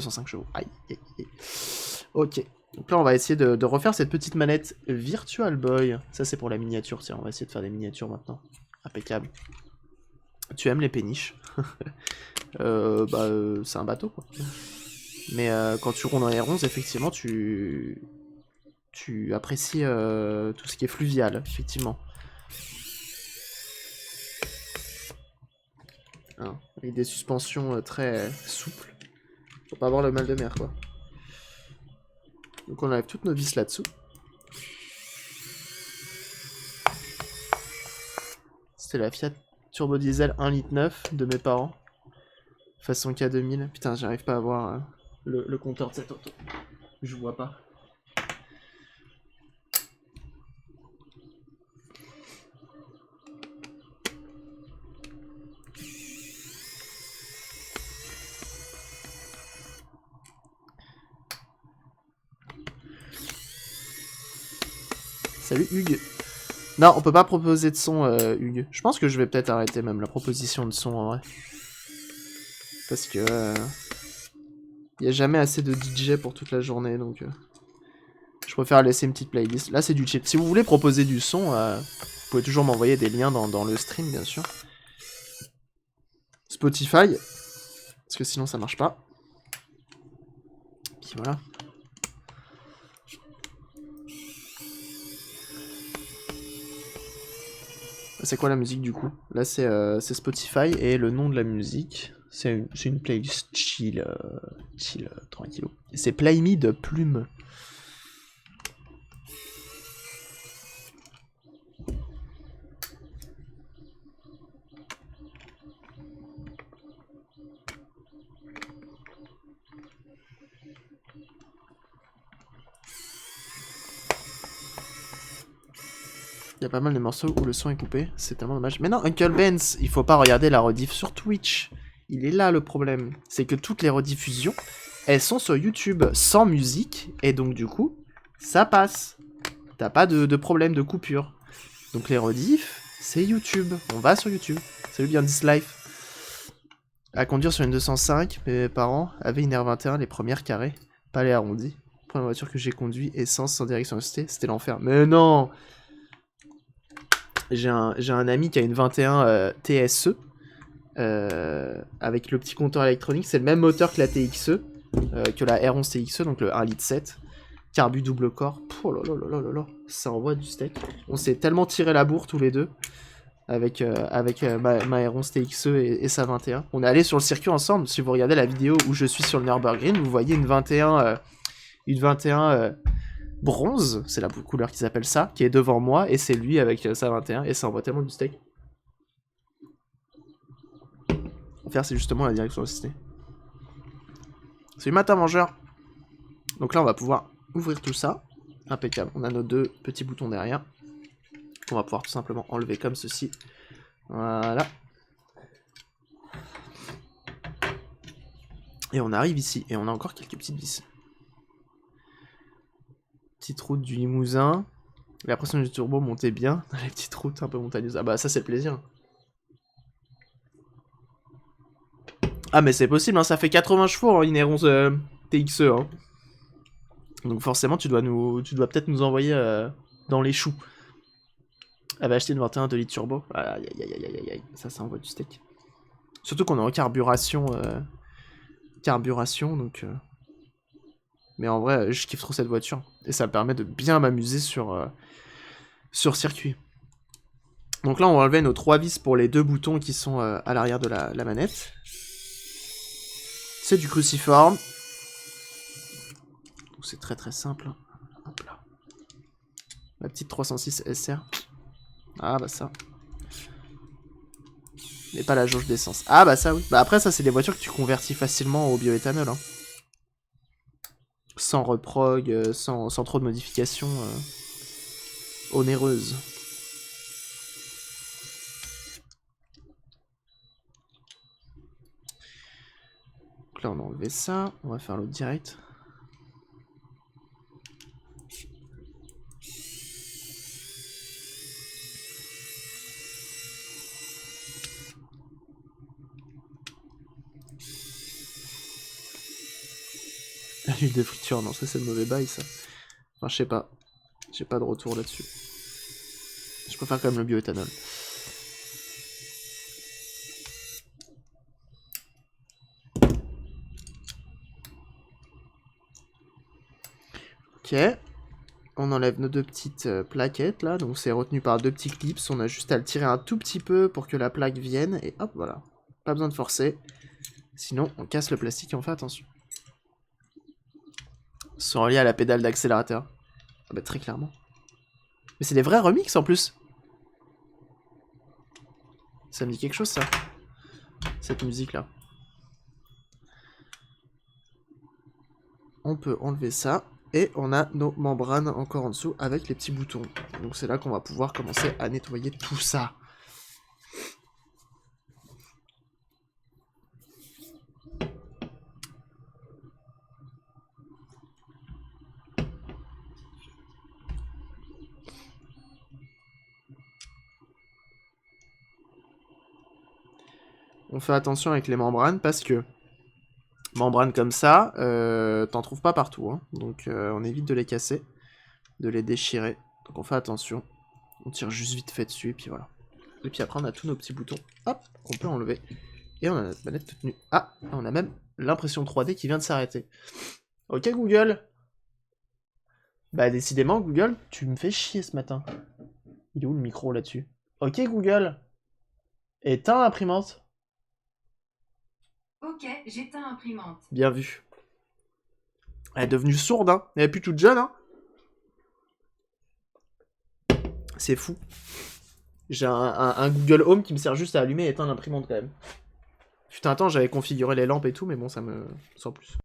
205 chevaux. Aïe, aïe, aïe. Ok. Donc là, on va essayer de refaire cette petite manette Virtual Boy. Ça, c'est pour la miniature. Tiens, on va essayer de faire des miniatures maintenant. Impeccable. Tu aimes les péniches? C'est un bateau, quoi. Mais quand tu rondes en R11, effectivement, tu apprécies tout ce qui est fluvial, effectivement. Hein, avec des suspensions très souples. Faut pas avoir le mal de mer, quoi. Donc on enlève toutes nos vis là-dessous. C'était la Fiat Turbo Diesel 1,9 litre de mes parents. Façon K2000. Putain, j'arrive pas à voir le compteur de cette auto. Je vois pas. Salut Hugues. Non, on peut pas proposer de son, Hugues. Je pense que je vais peut-être arrêter même la proposition de son en vrai. Parce que y a jamais assez de DJ pour toute la journée, donc je préfère laisser une petite playlist. Là, c'est du chill. Si vous voulez proposer du son, vous pouvez toujours m'envoyer des liens dans le stream, bien sûr. Spotify, parce que sinon ça marche pas. Puis voilà. C'est quoi la musique du coup? Là c'est Spotify et le nom de la musique, c'est une playlist chill, tranquillou. C'est Play Me de Plume. Il y a pas mal de morceaux où le son est coupé, c'est tellement dommage. Mais non, Uncle Benz, il faut pas regarder la rediff sur Twitch. Il est là le problème. C'est que toutes les rediffusions, elles sont sur YouTube sans musique, et donc du coup, ça passe. T'as pas de problème de coupure. Donc les rediffs, c'est YouTube. On va sur YouTube. Salut bien This Life. À conduire sur une 205, mes parents avaient une R21, les premières carrées, pas les arrondies. La première voiture que j'ai conduite, essence sans direction assistée, c'était l'enfer. Mais non! J'ai un ami qui a une 21 TSE avec le petit compteur électronique. C'est le même moteur que la TXE, que la R11 TXE, donc le 1,7 litre. Carbu double corps. Oh là là là là là, ça envoie du steak. On s'est tellement tiré la bourre tous les deux avec ma R11 TXE et sa 21. On est allé sur le circuit ensemble. Si vous regardez la vidéo où je suis sur le Nürburgring, vous voyez une 21 bronze, c'est la couleur qu'ils appellent ça, qui est devant moi, et c'est lui avec sa 21, et ça envoie tellement du steak. Faire, c'est justement la direction assistée. C'est matin mangeur. Donc là, on va pouvoir ouvrir tout ça. Impeccable. On a nos deux petits boutons derrière. On va pouvoir tout simplement enlever comme ceci. Voilà. Et on arrive ici, et on a encore quelques petites vis. Petite route du Limousin. La pression du turbo montait bien dans les petites routes un peu montagneuses. Ah bah ça c'est le plaisir. Ah mais c'est possible, hein, ça fait 80 chevaux en une 11 TXE. Hein. Donc forcément tu dois peut-être nous envoyer dans les choux. Elle va acheter une 21 de litre turbo. Aïe aïe aïe aïe aïe aïe. Ça envoie du steak. Surtout qu'on est en carburation. Donc... Mais en vrai, je kiffe trop cette voiture. Et ça me permet de bien m'amuser sur circuit. Donc là, on va enlever nos 3 vis pour les 2 boutons qui sont à l'arrière de la manette. C'est du cruciforme. Donc c'est très très simple. Hop là. La petite 306 SR. Ah bah ça. Mais pas la jauge d'essence. Ah bah ça oui. Bah après ça c'est des voitures que tu convertis facilement au bioéthanol. Hein. Sans reprog, sans trop de modifications onéreuses. Donc là on a enlevé ça. On va faire l'autre direct. l'huile de friture, non, ça c'est le mauvais bail, ça. Enfin, je sais pas. J'ai pas de retour là-dessus. Je préfère quand même le bioéthanol. Ok. On enlève nos 2 petites plaquettes là, donc c'est retenu par 2 petits clips. On a juste à le tirer un tout petit peu pour que la plaque vienne, et hop, voilà. Pas besoin de forcer. Sinon, on casse le plastique et on fait attention. Ils sont reliés à la pédale d'accélérateur. Ah bah très clairement. Mais c'est des vrais remixes en plus. Ça me dit quelque chose ça. Cette musique là. On peut enlever ça. Et on a nos membranes encore en dessous avec les petits boutons. Donc c'est là qu'on va pouvoir commencer à nettoyer tout ça. On fait attention avec les membranes parce que membranes comme ça, t'en trouves pas partout. Hein. Donc on évite de les casser, de les déchirer. Donc on fait attention. On tire juste vite fait dessus et puis voilà. Et puis après on a tous nos petits boutons, hop, qu'on peut enlever. Et on a notre manette toute nue. Ah, on a même l'impression 3D qui vient de s'arrêter. Ok Google. Bah décidément Google, tu me fais chier ce matin. Il est où le micro là-dessus? Ok Google. Éteins l'imprimante. Ok, j'éteins imprimante. Bien vu. Elle est devenue sourde, hein. Elle est plus toute jeune, hein. C'est fou. J'ai un Google Home qui me sert juste à allumer et éteindre l'imprimante quand même. Putain, attends, j'avais configuré les lampes et tout, mais bon, ça me... sans plus.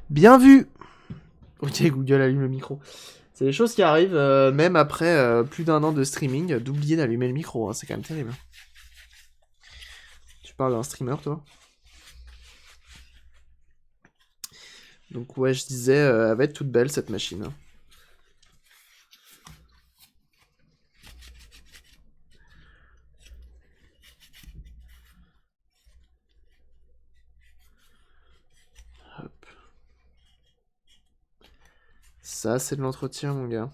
Bien vu. Ok, Google allume le micro. C'est des choses qui arrivent, même après plus d'un an de streaming, d'oublier d'allumer le micro, hein, c'est quand même terrible. Tu parles d'un streamer, toi? Donc ouais, je disais, elle va être toute belle, cette machine. Hop. Ça, c'est de l'entretien, mon gars.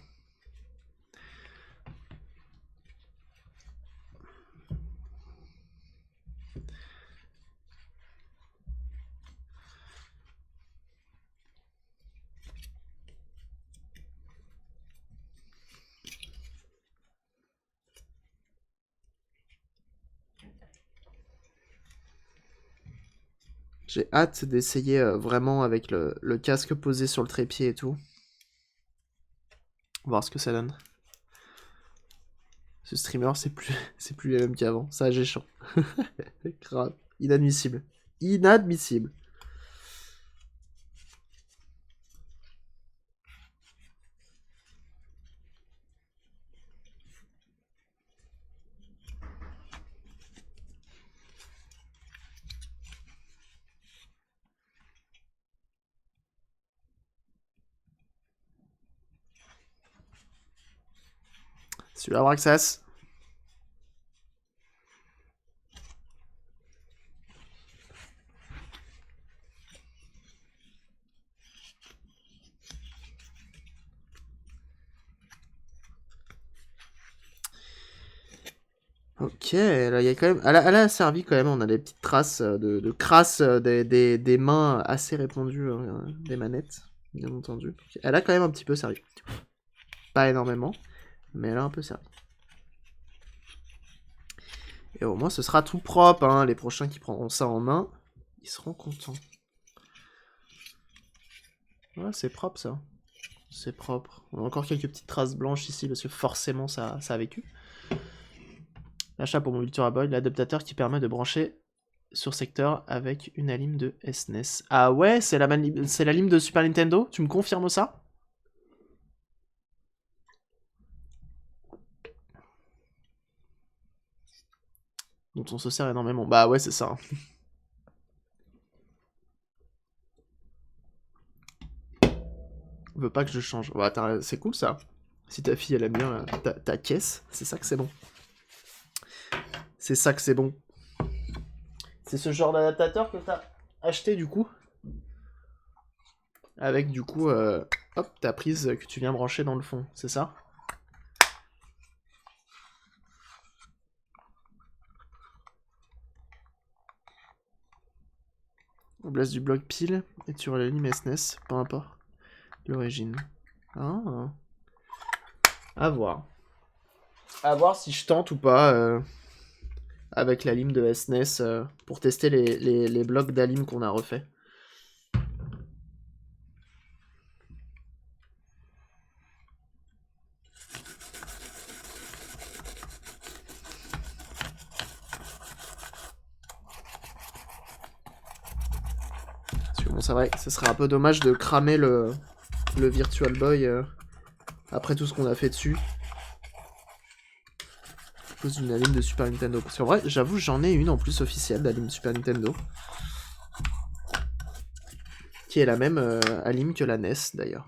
J'ai hâte d'essayer vraiment avec le casque posé sur le trépied et tout. Voir ce que ça donne. Ce streamer, c'est plus, c'est plus les mêmes qu'avant. Ça, j'ai chaud. Grave. Inadmissible. Inadmissible. Celui-là, Braxas. Ok, là il y a quand même. Elle a servi quand même, on a des petites traces de crasse des mains assez répandues des manettes, bien entendu. Elle a quand même un petit peu servi. Pas énormément, mais elle a un peu servi. Et au moins ce sera tout propre, hein. Les prochains qui prendront ça en main, ils seront contents. Ouais, c'est propre ça. C'est propre. On a encore quelques petites traces blanches ici parce que forcément ça a vécu. L'achat pour mon Ultra Boy, l'adaptateur qui permet de brancher sur secteur avec une alim de SNES. Ah ouais, c'est la lime de Super Nintendo? Tu me confirmes ça? Dont on se sert énormément. Bah ouais, c'est ça. On veut pas que je change. Ouais, c'est cool ça. Si ta fille elle aime bien ta caisse, c'est ça que c'est bon. C'est ça que c'est bon. C'est ce genre d'adaptateur que t'as acheté du coup? Avec du coup, hop, ta prise que tu viens brancher dans le fond, c'est ça? On place du bloc pile et tu l'anime SNES, peu importe l'origine. Ah. À voir. À voir si je tente ou pas avec la lime de SNES pour tester les blocs d'alim qu'on a refait. Parce que bon, c'est vrai, ce serait un peu dommage de cramer le Virtual Boy après tout ce qu'on a fait dessus. À cause d'une alim de Super Nintendo. Parce qu'en vrai, j'avoue, j'en ai une en plus officielle d'alim Super Nintendo. Qui est la même alim que la NES d'ailleurs.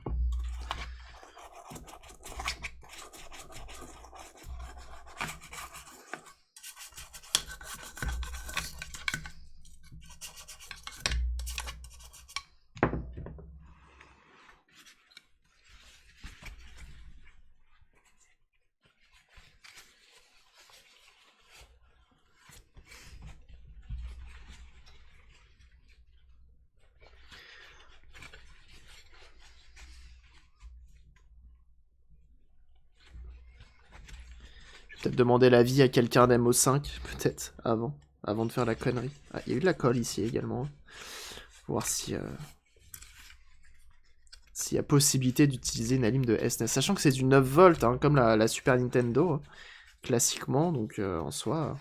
Peut-être demander l'avis à quelqu'un d'MO5, peut-être, avant de faire la connerie. Ah, il y a eu de la colle ici également. Voir si s'il y a possibilité d'utiliser une alim de SNES. Sachant que c'est du 9 volts, hein, comme la Super Nintendo, classiquement, donc en soi...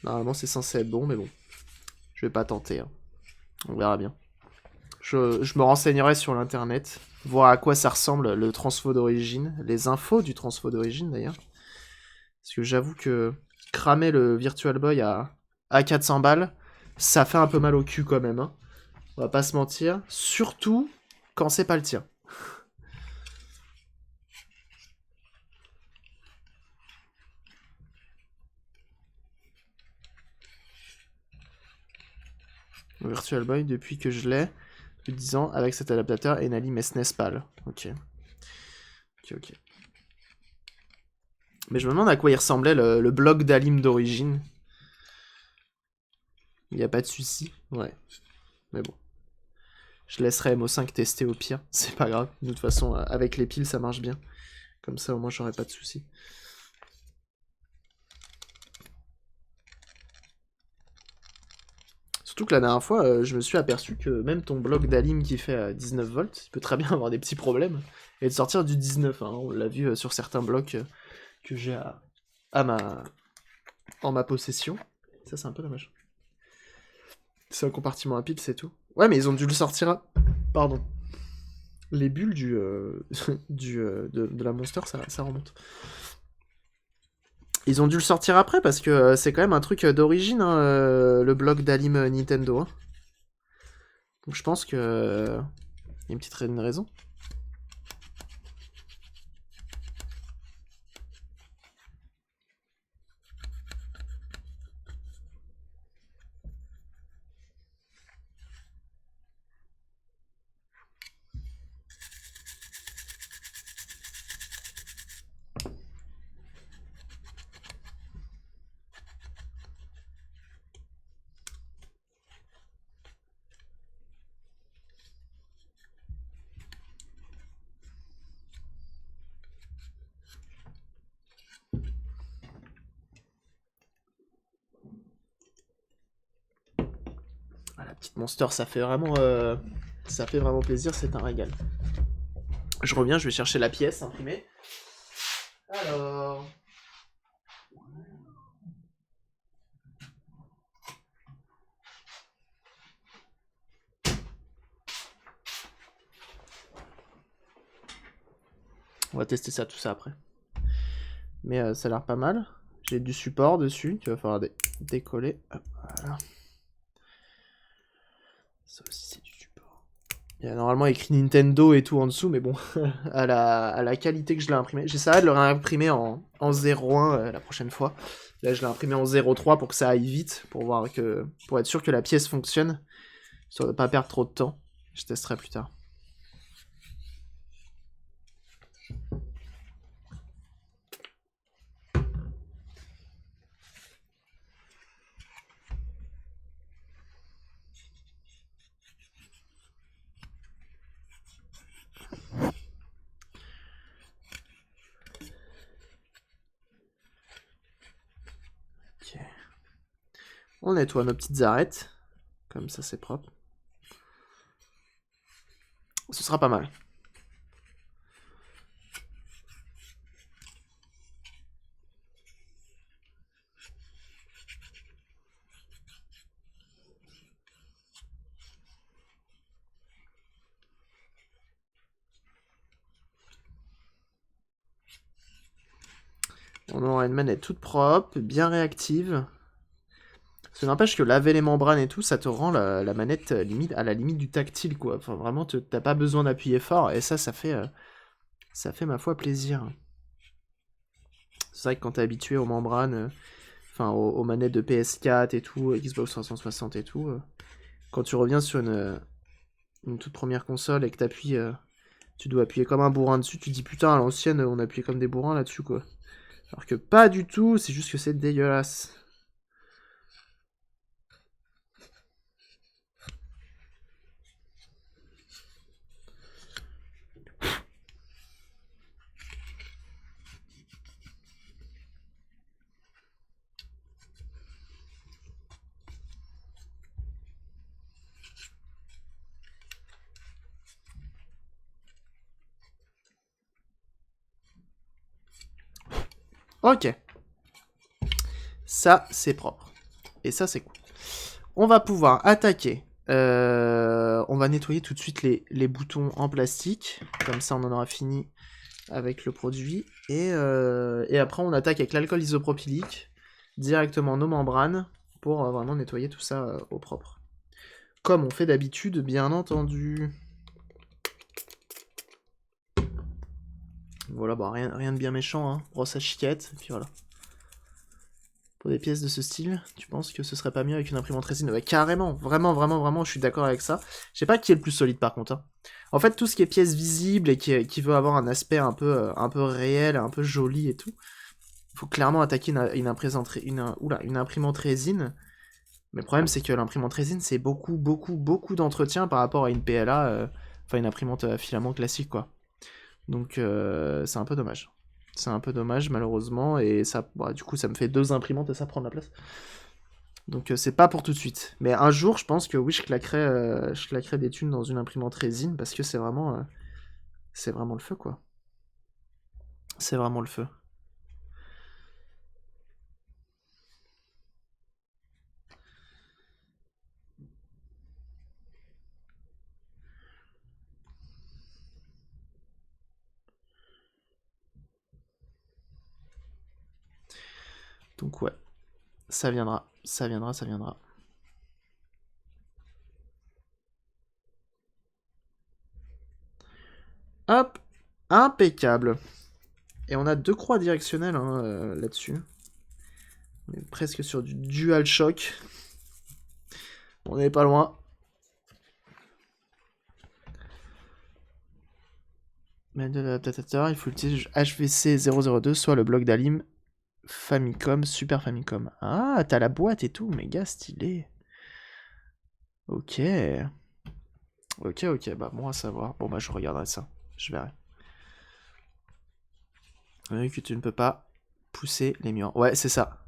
Normalement c'est censé être bon, mais bon. Je vais pas tenter. Hein. On verra bien. Je me renseignerai sur l'internet, voir à quoi ça ressemble le transfo d'origine, les infos du transfo d'origine d'ailleurs. Parce que j'avoue que cramer le Virtual Boy à 400 balles, ça fait un peu mal au cul quand même. Hein. On va pas se mentir. Surtout quand c'est pas le tien. Le Virtual Boy, depuis que je l'ai, depuis 10 ans, avec cet adaptateur et une alim SNES PAL. Ok. Ok. Mais je me demande à quoi il ressemblait le bloc d'alim d'origine. Il n'y a pas de souci. Ouais. Mais bon. Je laisserai MO5 tester au pire. C'est pas grave. De toute façon, avec les piles, ça marche bien. Comme ça, au moins, j'aurai pas de soucis. Surtout que la dernière fois, je me suis aperçu que même ton bloc d'alim qui fait 19 volts, il peut très bien avoir des petits problèmes et de sortir du 19. Hein. On l'a vu sur certains blocs que j'ai en ma possession. Ça, c'est un peu dommage. C'est un compartiment à pile, c'est tout. Ouais, mais ils ont dû le sortir à... Pardon. Les bulles de la Monster, ça remonte. Ils ont dû le sortir après parce que c'est quand même un truc d'origine, hein, le bloc d'Alim Nintendo. Hein. Donc je pense que... y a une petite raison. La petite Monster, ça fait vraiment plaisir, c'est un régal. Je reviens, je vais chercher la pièce imprimée. Alors... On va tester ça, tout ça après. Mais ça a l'air pas mal. J'ai du support dessus, qu'il va falloir décoller. Hop, voilà. Ça aussi c'est du support. Il y a normalement écrit Nintendo et tout en dessous, mais bon, à la qualité que je l'ai imprimé. J'essaierai de le réimprimer en 0.1 la prochaine fois. Là je l'ai imprimé en 0.3 pour que ça aille vite, pour être sûr que la pièce fonctionne, histoire de ne pas perdre trop de temps. Je testerai plus tard. Ok. On nettoie nos petites arêtes. Comme ça c'est propre. Ce sera pas mal. On aura une manette toute propre, bien réactive. Ça n'empêche que laver les membranes et tout, ça te rend la manette à la limite du tactile, quoi. Enfin, vraiment, t'as pas besoin d'appuyer fort, et ça fait ma foi plaisir. C'est vrai que quand t'es habitué aux membranes, enfin aux manettes de PS4 et tout, Xbox 360 et tout, quand tu reviens sur une toute première console et que tu dois appuyer comme un bourrin dessus, tu te dis putain, à l'ancienne, on appuyait comme des bourrins là-dessus, quoi. Alors que pas du tout, c'est juste que c'est dégueulasse. Ok. Ça, c'est propre. Et ça, c'est cool. On va pouvoir attaquer. On va nettoyer tout de suite les boutons en plastique. Comme ça, on en aura fini avec le produit. Et après, on attaque avec l'alcool isopropylique directement nos membranes pour vraiment nettoyer tout ça au propre. Comme on fait d'habitude, bien entendu. Voilà, bah, rien de bien méchant, hein. Brosse à chiquette, et puis voilà. Pour des pièces de ce style, tu penses que ce serait pas mieux avec une imprimante résine? Ouais, carrément, vraiment, je suis d'accord avec ça. Je sais pas qui est le plus solide par contre. Hein. En fait, tout ce qui est pièces visibles et qui veut avoir un aspect un peu réel, un peu joli et tout, faut clairement attaquer une imprimante résine. Mais le problème, c'est que l'imprimante résine, c'est beaucoup d'entretien par rapport à une PLA, enfin une imprimante à filament classique, quoi. Donc, c'est un peu dommage. C'est un peu dommage, malheureusement, et ça, bah, du coup, ça me fait 2 imprimantes et ça prend de la place. Donc, c'est pas pour tout de suite. Mais un jour, je pense que oui, je claquerai des thunes dans une imprimante résine, parce que c'est vraiment le feu, quoi. C'est vraiment le feu. Donc, ouais. Ça viendra. Hop, impeccable. Et on a 2 croix directionnelles hein, là-dessus. On est presque sur du DualShock. On n'est pas loin. Manuel de l'adaptateur, il faut utiliser HVC 002, soit le bloc d'Alim Famicom, Super Famicom. Ah, t'as la boîte et tout, méga stylé. Ok. Ok, bah bon à savoir. Bon bah je regarderai ça, je verrai. Oui, que tu ne peux pas pousser les murs. Ouais, c'est ça.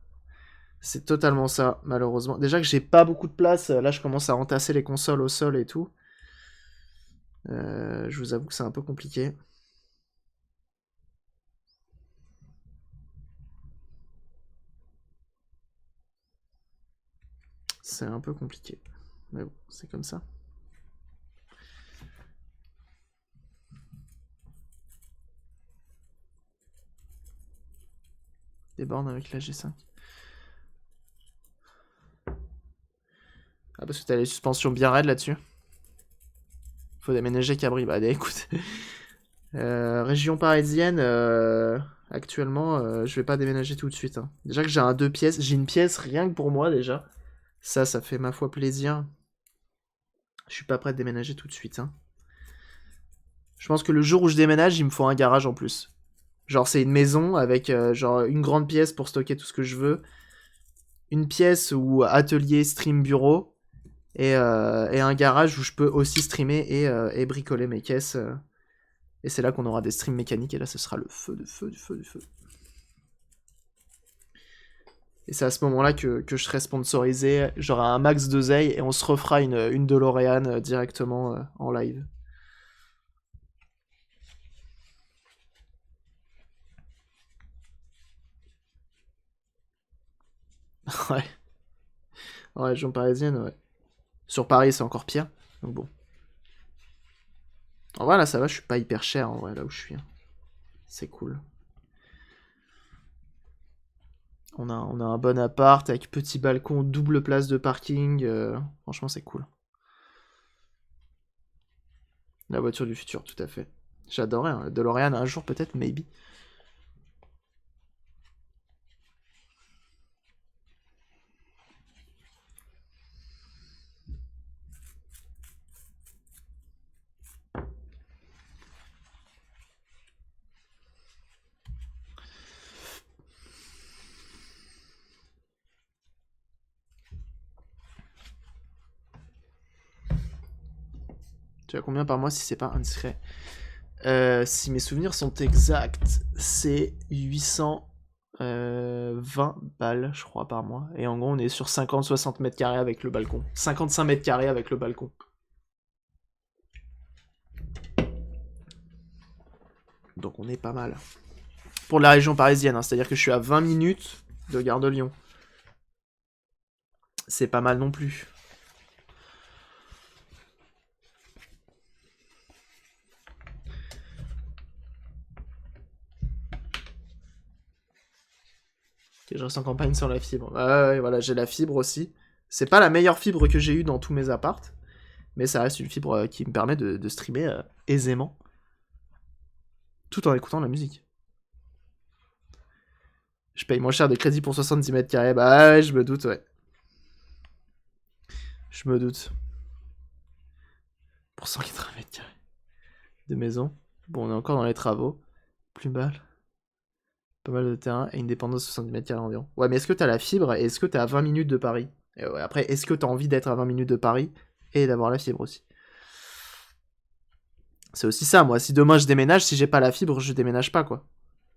C'est totalement ça, malheureusement. Déjà que j'ai pas beaucoup de place, là je commence à entasser les consoles au sol et tout. Je vous avoue que c'est un peu compliqué. C'est un peu compliqué. Mais bon, c'est comme ça. Des bornes avec la G5. Ah, parce que t'as les suspensions bien raides là-dessus. Faut déménager Cabri. Bah, écoute. Région parisienne, actuellement, je vais pas déménager tout de suite, hein. Déjà que j'ai un 2 pièces. J'ai une pièce rien que pour moi, déjà. Ça fait ma foi plaisir. Je suis pas prêt de déménager tout de suite, hein. Je pense que le jour où je déménage, il me faut un garage en plus. Genre, c'est une maison avec genre une grande pièce pour stocker tout ce que je veux. Une pièce où atelier, stream, bureau. Et un garage où je peux aussi streamer et bricoler mes caisses. Et c'est là qu'on aura des streams mécaniques. Et là, ce sera le feu, du feu, du feu, du feu. Et c'est à ce moment-là que je serai sponsorisé. J'aurai un max d'oseille et on se refera une DeLorean directement en live. Ouais. En région parisienne, ouais. Sur Paris, c'est encore pire. Donc bon. En vrai, là, ça va, je suis pas hyper cher, en vrai, là où je suis, hein. C'est cool. On a un bon appart avec petit balcon, double place de parking. Franchement, c'est cool. La voiture du futur, tout à fait. J'adorerais, hein. DeLorean un jour, peut-être, maybe. Tu as combien par mois si c'est pas indiscret? Si mes souvenirs sont exacts, c'est 820 balles, je crois, par mois. Et en gros, on est sur 50-60 mètres carrés avec le balcon. 55 mètres carrés avec le balcon. Donc on est pas mal. Pour la région parisienne, hein, c'est-à-dire que je suis à 20 minutes de Gare de Lyon. C'est pas mal non plus. Ok, je reste en campagne sans la fibre. Ouais, voilà, j'ai la fibre aussi. C'est pas la meilleure fibre que j'ai eue dans tous mes apparts, mais ça reste une fibre qui me permet de streamer aisément, tout en écoutant de la musique. Je paye moins cher de crédit pour 70 mètres carrés. Bah ouais, je me doute, ouais. Je me doute. Pour 180 mètres carrés de maison. Bon, on est encore dans les travaux. Plus mal. Pas mal de terrain et une dépendance de 70 mètres carrés environ. Ouais, mais est-ce que t'as la fibre et est-ce que t'es à 20 minutes de Paris? Et ouais, après, est-ce que t'as envie d'être à 20 minutes de Paris et d'avoir la fibre aussi? C'est aussi ça, moi. Si demain je déménage, si j'ai pas la fibre, je déménage pas, quoi.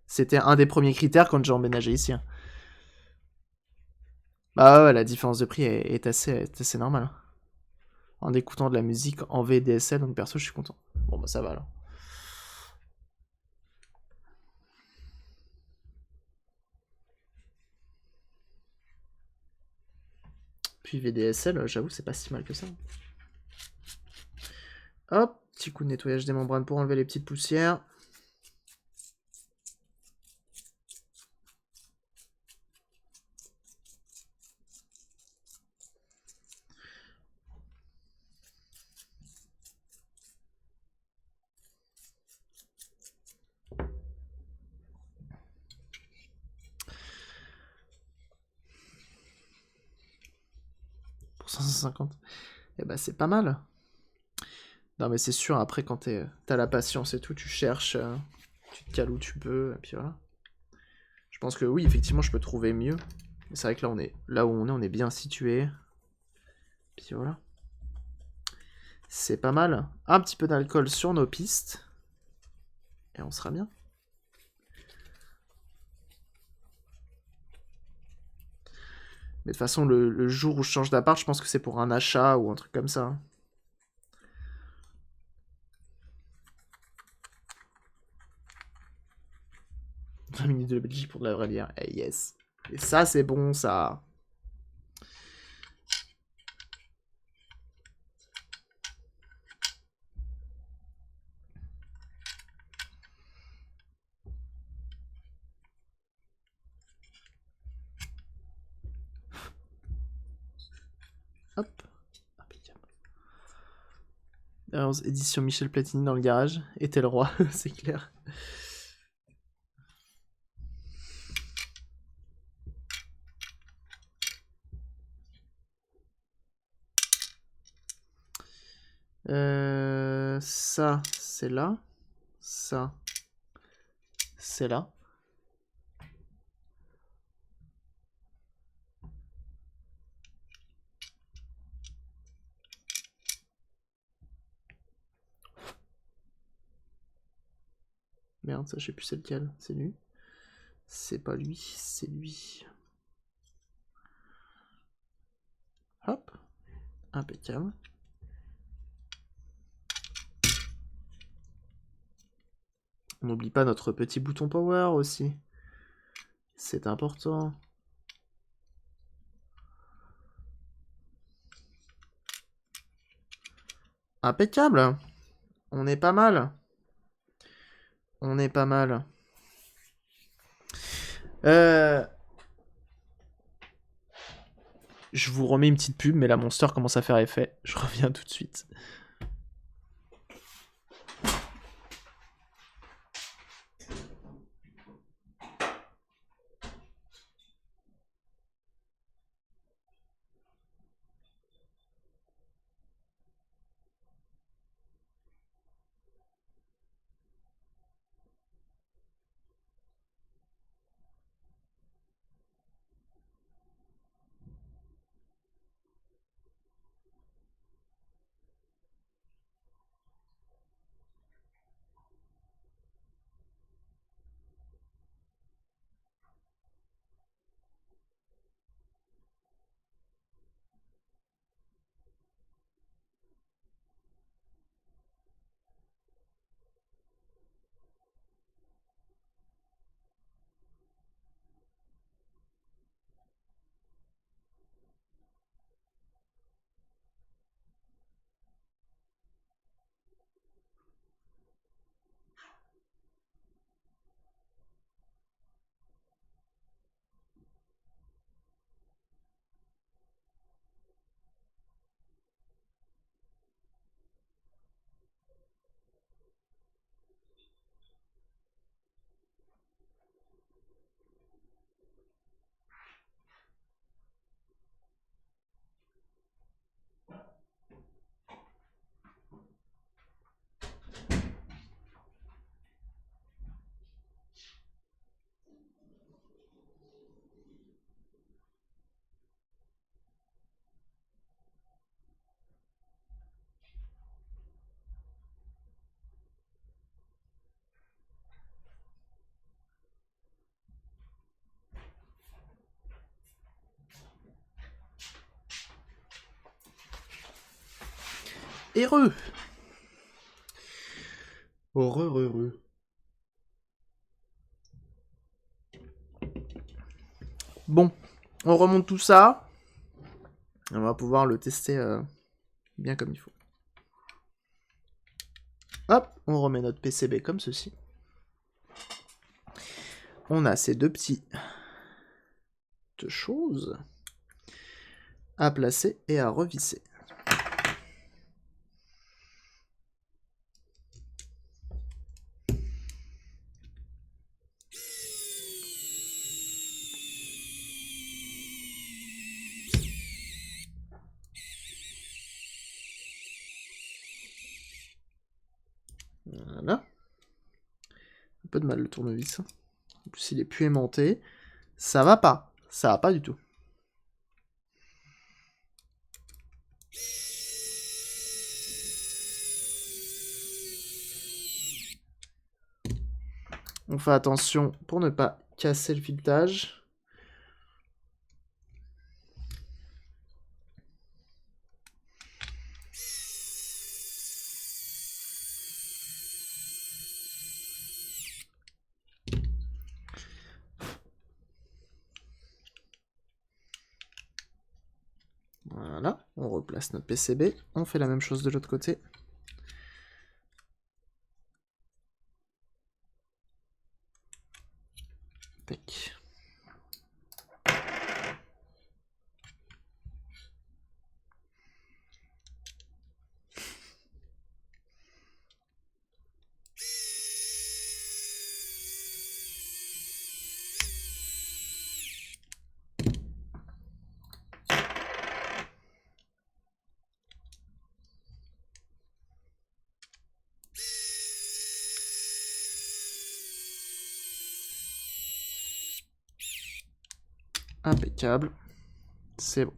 C'était un des premiers critères quand j'ai emménagé ici, hein. Bah ouais, la différence de prix est assez normale. En écoutant de la musique en VDSL, donc perso, je suis content. Bon, bah ça va alors. Puis VDSL, j'avoue, c'est pas si mal que ça. Hop, petit coup de nettoyage des membranes pour enlever les petites poussières. Pour 550. Eh bah c'est pas mal. Non mais c'est sûr, après quand t'as la patience et tout, tu cherches, tu te cales où tu peux, et puis voilà. Je pense que oui, effectivement, je peux trouver mieux. Mais c'est vrai que là, là où on est bien situé. Puis voilà. C'est pas mal. Un petit peu d'alcool sur nos pistes. Et on sera bien. Mais de toute façon, le jour où je change d'appart, je pense que c'est pour un achat ou un truc comme ça. 20 minutes de Belgique pour de la vraie bière. Eh yes. Et ça, c'est bon, ça. Hop. Impeccable. 11 édition Michel Platini dans le garage. Était le roi, c'est clair. Ça, c'est là. Ça, c'est là. Merde, ça, je sais plus c'est lequel. C'est lui. C'est pas lui, c'est lui. Hop. Impeccable. On n'oublie pas notre petit bouton power aussi. C'est important. Impeccable. On est pas mal. On est pas mal. Je vous remets une petite pub, mais la Monster commence à faire effet. Je reviens tout de suite. Heureux. Heureux. Bon, on remonte tout ça. On va pouvoir le tester bien comme il faut. Hop, on remet notre PCB comme ceci. On a ces deux petites choses à placer et à revisser. Voilà. Un peu de mal le tournevis. En plus, il est plus aimanté. Ça va pas. Ça va pas du tout. On fait attention pour ne pas casser le filetage. On replace notre PCB. On fait la même chose de l'autre côté. Tac. Impeccable. C'est bon.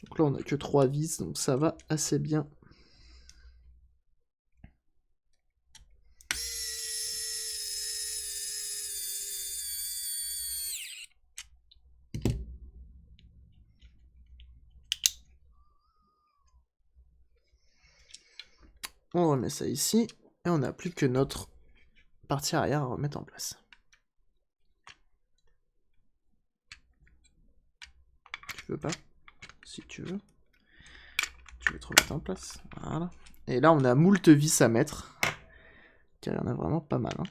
Donc là, on n'a que 3 vis, donc ça va assez bien. On remet ça ici, et on n'a plus que notre partie arrière à remettre en place. Tu veux pas? Si tu veux. Tu veux te remettre en place. Voilà. Et là, on a moult vis à mettre. Car il y en a vraiment pas mal. Hein.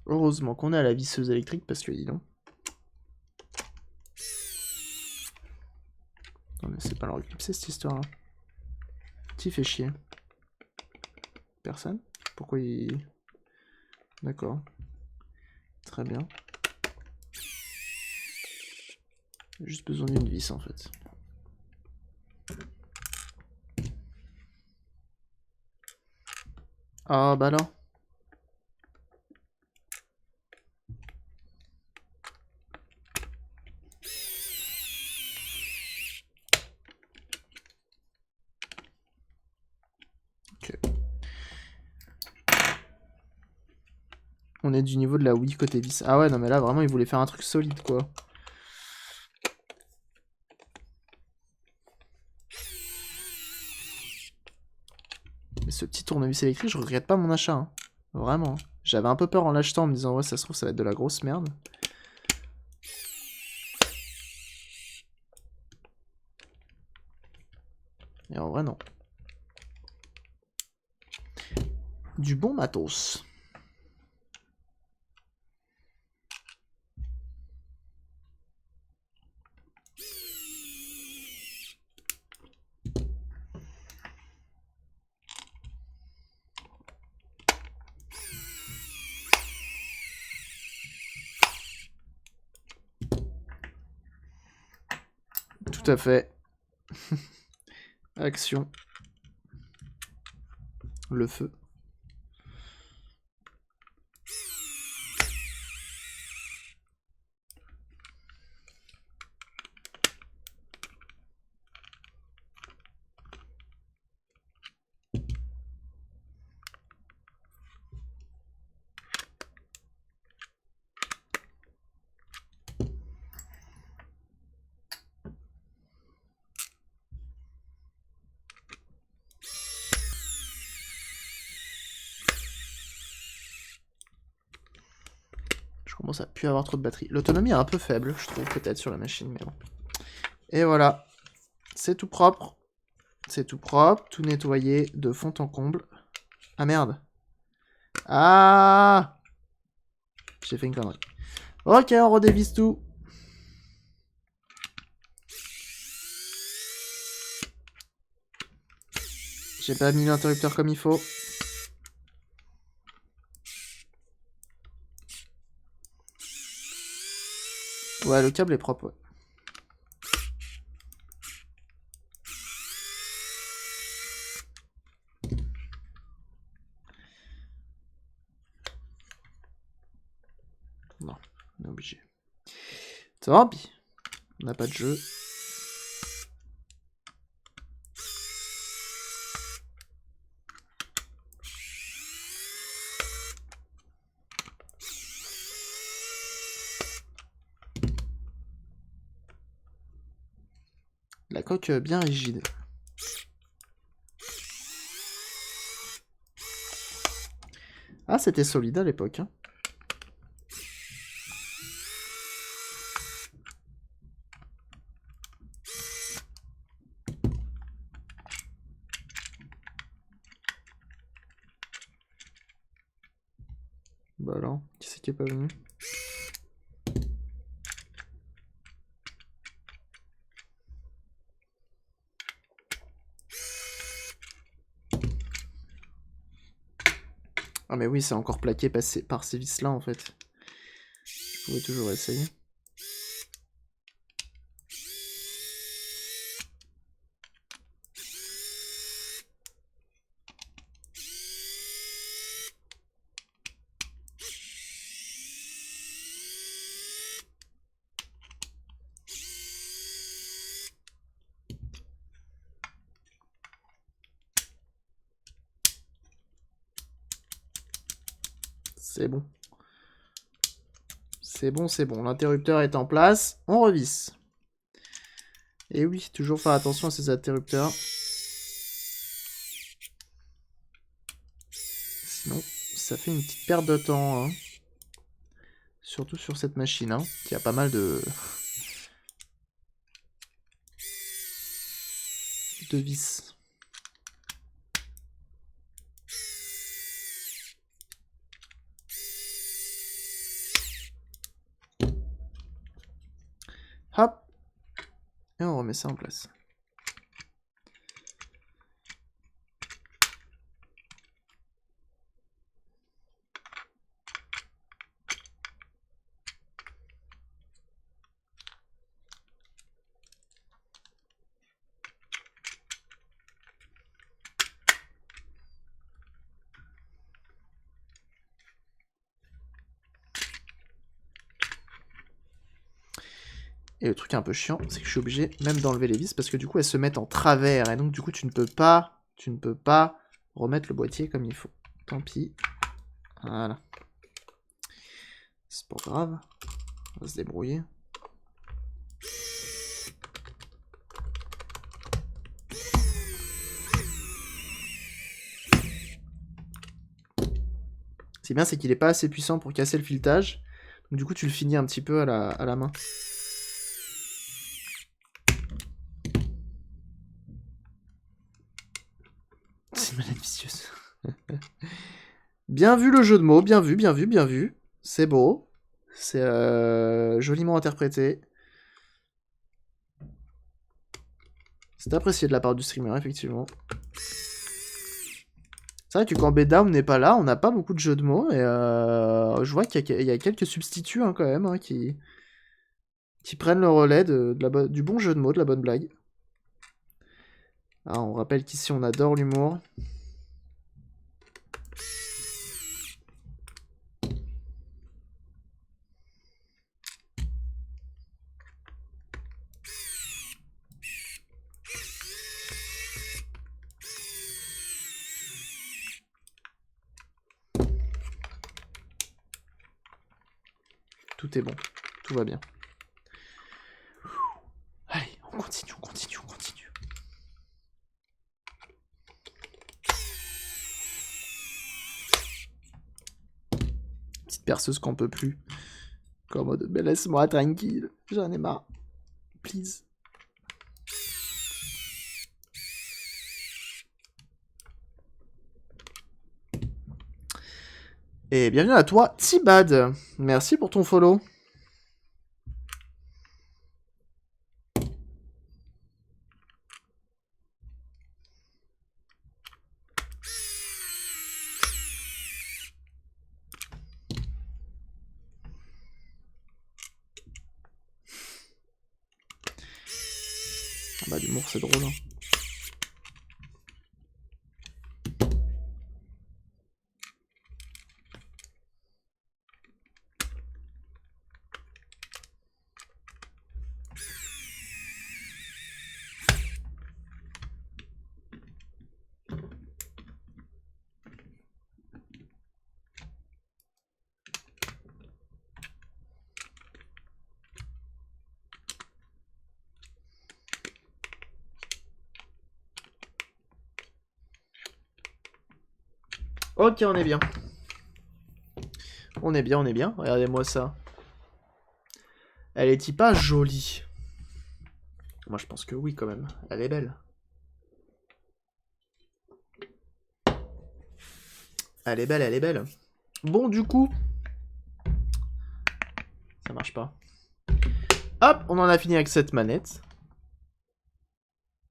Heureusement qu'on a la visseuse électrique parce que dis donc. On essaie pas leur éclipser cette histoire là. Qui fait chier? Personne? Pourquoi il... D'accord. Très bien. J'ai juste besoin d'une vis en fait. Ah bah alors. Ok. On est du niveau de la Wii côté vis. Ah ouais, non mais là vraiment ils voulaient faire un truc solide quoi. Mais ce petit tournevis électrique, je regrette pas mon achat. Hein. Vraiment. J'avais un peu peur en l'achetant en me disant ouais ça se trouve ça va être de la grosse merde. Et en vrai non. Du bon matos. Tout à fait. Action. Le feu. Je commence à plus avoir trop de batterie. L'autonomie est un peu faible, je trouve, peut-être sur la machine, mais bon. Et voilà. C'est tout propre. C'est tout propre, tout nettoyé de fond en comble. Ah merde. Ah! J'ai fait une connerie. Ok, on redévisse tout. J'ai pas mis l'interrupteur comme il faut. Ouais, le câble est propre, ouais. Non, on est obligé. Tant pis. On n'a pas de jeu. coque bien rigide. Ah, c'était solide à l'époque. Hein. Bah alors, qui c'est qui est pas venu? Ah mais oui, c'est encore plaqué par ces vis-là en fait. Je pourrais toujours essayer. C'est bon. C'est bon, c'est bon. L'interrupteur est en place. On revisse. Et oui, toujours faire attention à ces interrupteurs. Sinon, ça fait une petite perte de temps. Hein. Surtout sur cette machine, hein, qui a pas mal de vis. Hop. Et on remet ça en place. Et le truc un peu chiant, c'est que je suis obligé même d'enlever les vis parce que du coup elles se mettent en travers et donc du coup tu ne peux pas remettre le boîtier comme il faut. Tant pis. Voilà. C'est pas grave. On va se débrouiller. C'est bien, c'est qu'il est pas assez puissant pour casser le filetage. Donc du coup tu le finis un petit peu à la main. C'est une malade vicieuse. Bien vu le jeu de mots, bien vu, bien vu, bien vu. C'est beau. C'est joliment interprété. C'est apprécié de la part du streamer, effectivement. C'est vrai que quand Bedown n'est pas là, on n'a pas beaucoup de jeux de mots. Et je vois qu'il y a quelques substituts hein, quand même hein, qui prennent le relais du bon jeu de mots, de la bonne blague. Ah, on rappelle qu'ici on adore l'humour. Tout est bon, tout va bien. Allez, on continue, on continue, on continue. Petite perceuse qu'on peut plus. Comme mode, mais laisse-moi tranquille, j'en ai marre. Please. Et bienvenue à toi, Tibad. Merci pour ton follow. Ah bah l'humour c'est drôle. Hein. Ok, on est bien. On est bien, on est bien. Regardez-moi ça. Elle est-il pas jolie? Moi, je pense que oui, quand même. Elle est belle. Elle est belle, elle est belle. Bon, du coup... Ça marche pas. Hop, on en a fini avec cette manette.